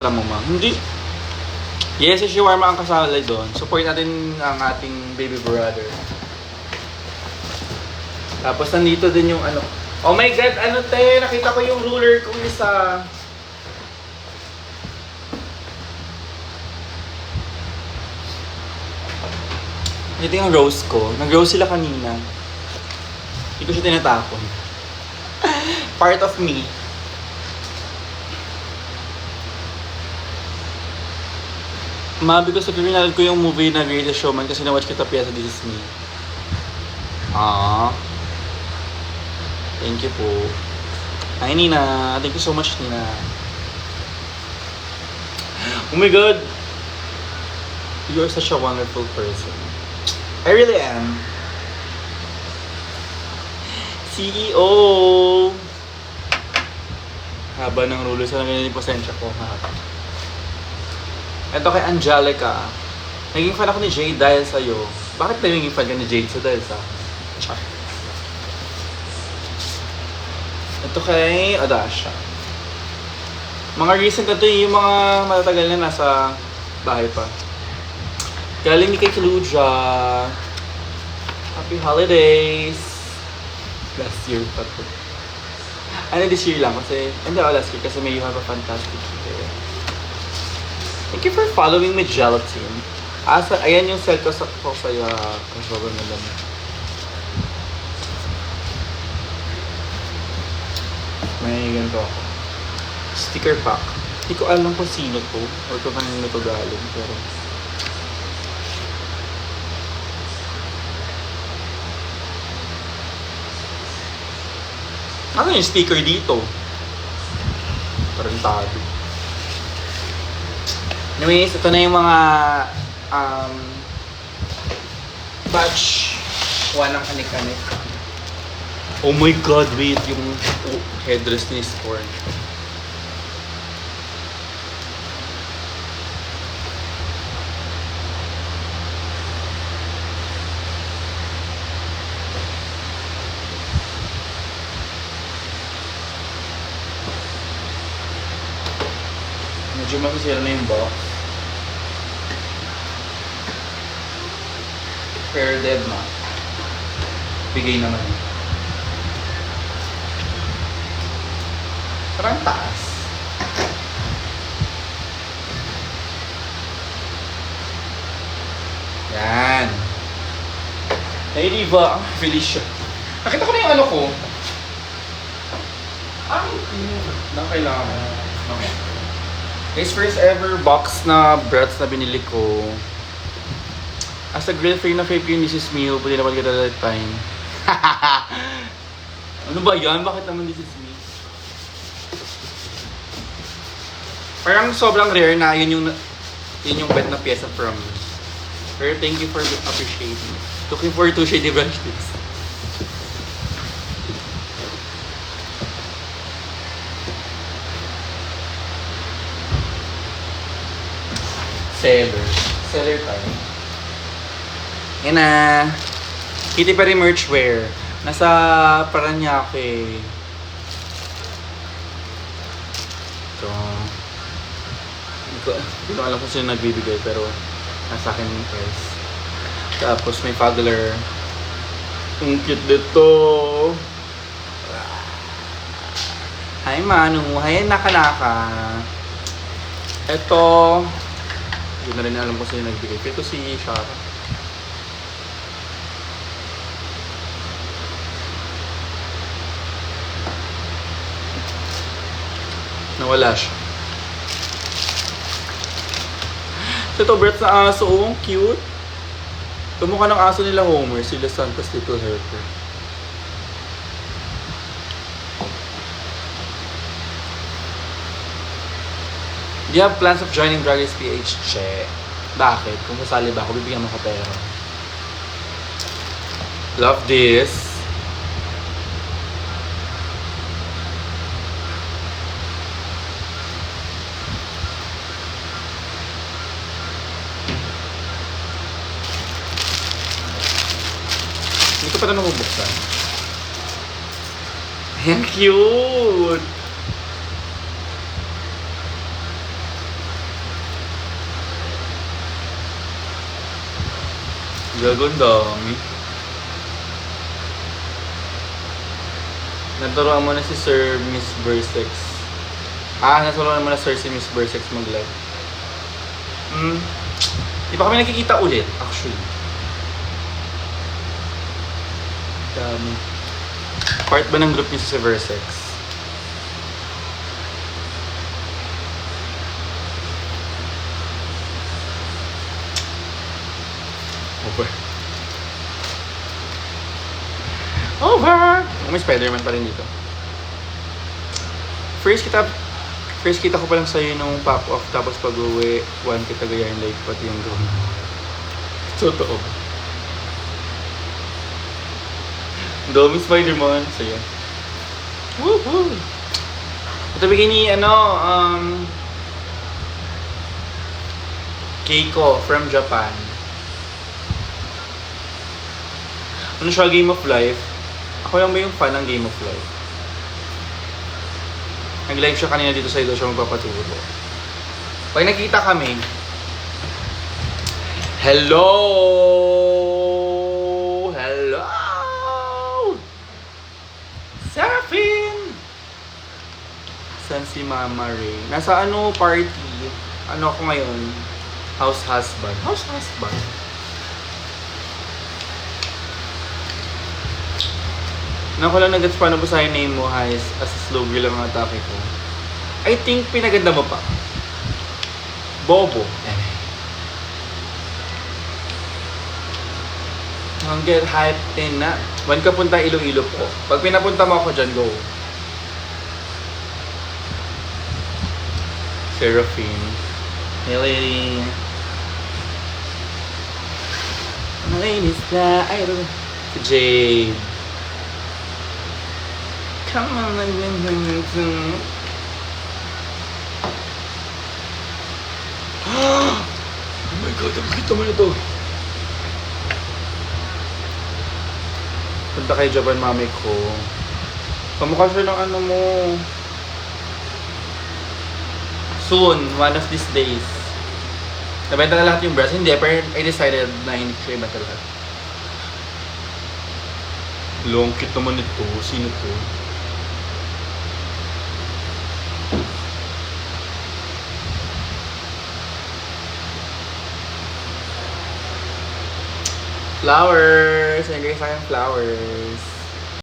Alam mo, ma'am. Hindi. Yes, si Shawarma ang kasali doon. Support natin ang ating baby brother. Tapos nandito din yung ano. Oh my God, ano te? Nakita ko yung ruler kong isa. Ito yung rose ko. Nag-rose sila kanina. Hindi ko siya tinatapon. Part of me. Mabi ko sa pinanood ko yung movie na Greatest Showman kasi na-watch kita piyesa This Is Me. Thank you po. Hi Nina. Thank you so much Nina. Oh my God. You're such a wonderful person. I really am. CEO! Haba ng rulo. Sana ganyan yung pasensya ko. Ito kay Angelica. Naging fan ako ni Jade dahil sa'yo. Bakit naging fan ka ni Jade? So dahil sa... Char. Ito kay Adasha. Mga recent na ito yung mga matatagal na nasa bahay pa. Galing ni kay Kaluja. Happy holidays! Last year pa to. Ano this year lang kasi... Hindi ako last year kasi may You Have a Fantastic Year. Thank you for following me, Gelatin. Ayan yung set ko sa sobrang nalang. May ganito ako. Sticker pack. Hindi ko alam kung sino to or kung kanino to galing, pero... Ano yung sticker dito? Tarantado. Anyways, ito na yung mga batch 1 ng Anik-Anik. Oh my God, wait, yung headdress ni Scorn. Medyo masisira na yung box. Pero dead ma. Bigay naman. Parang taas. Yan. Hey Diva, Felicia. Nakita ko na yung ano ko. Na kailangan. Okay. Guys, first ever box na brats na binili ko. As a great friend na fave ko yung This Is Me, pwede naman kita that time. Ano ba yan? Bakit naman This Is Me? Parang sobrang rare na yun yung bet na pyesa from me. Pero thank you for appreciating. Looking forward to Shady Branch Tips. Seller tayo. Yan na. Kitty Perry merch wear. Nasa Paranaque. Ito. Hindi ko alam kung sino nagbibigay pero nasa akin yung price. Tapos may toddler. Ang cute dito. Hi Manu. Hi Naka-Naka. Ito. Hindi na rin alam kung sino nagbigay. Ito si Shara. Nawala siya. Ito, Brett na aso. Oh, cute. Tumukha ng aso nila Homer. Sila Santa's Little Helper. Do you have plans of joining Drag Race PH? Che. Bakit? Kung sasali ba ako, bibigyan mo ka pera. Love this. Hindi ko pa ito nabubuksan. Ang cute! Gagawin dami. Naturuan mo na si Sir Miss Versex. Naturuan mo na Sir si Miss Versex mag-live. Di pa kami nakikita ulit, actually. Dami. Part ba ng group niyo si Versex? Over. Over! May Spider-Man pa rin dito. First kita ko pa lang sa'yo nung pop-off, tapos pag-uwi, one kita gayahin like pati yung gawin. Totoo. Dami Spider-Man sa'yo. Woohoo! Ito bigay ni, Keiko from Japan. Ano siya, Game of Life? Ako lang ba yung fan ng Game of Life? Nag-live siya kanina dito sa ilo siya magpapaturo. Pag nakita kami, hello! Hello! Seraphine! Saan si Mama Ray? Nasa party? Ako ngayon? House husband. House husband? Ko lang nagets paano basahin name mo, Hais, as slow girl ang atake ko. I think pinaganda mo pa. Bobo. Ang get hyped in na. When ka punta Iloilo po. Pag pinapunta mo ako dyan, go. Seraphine. Hey lady. Malinis na. Ay, si Jade. Come on, oh my God, nakikita mo na to. Punta kay Japan, mami ko. Kamukha siya ng mo. Soon, one of these days. Nabenta na lahat yung breast. Hindi, pero I decided na hindi siya ibenta lahat. Long cute naman ito. Sino to? Flowers! Nagay sa akin flowers.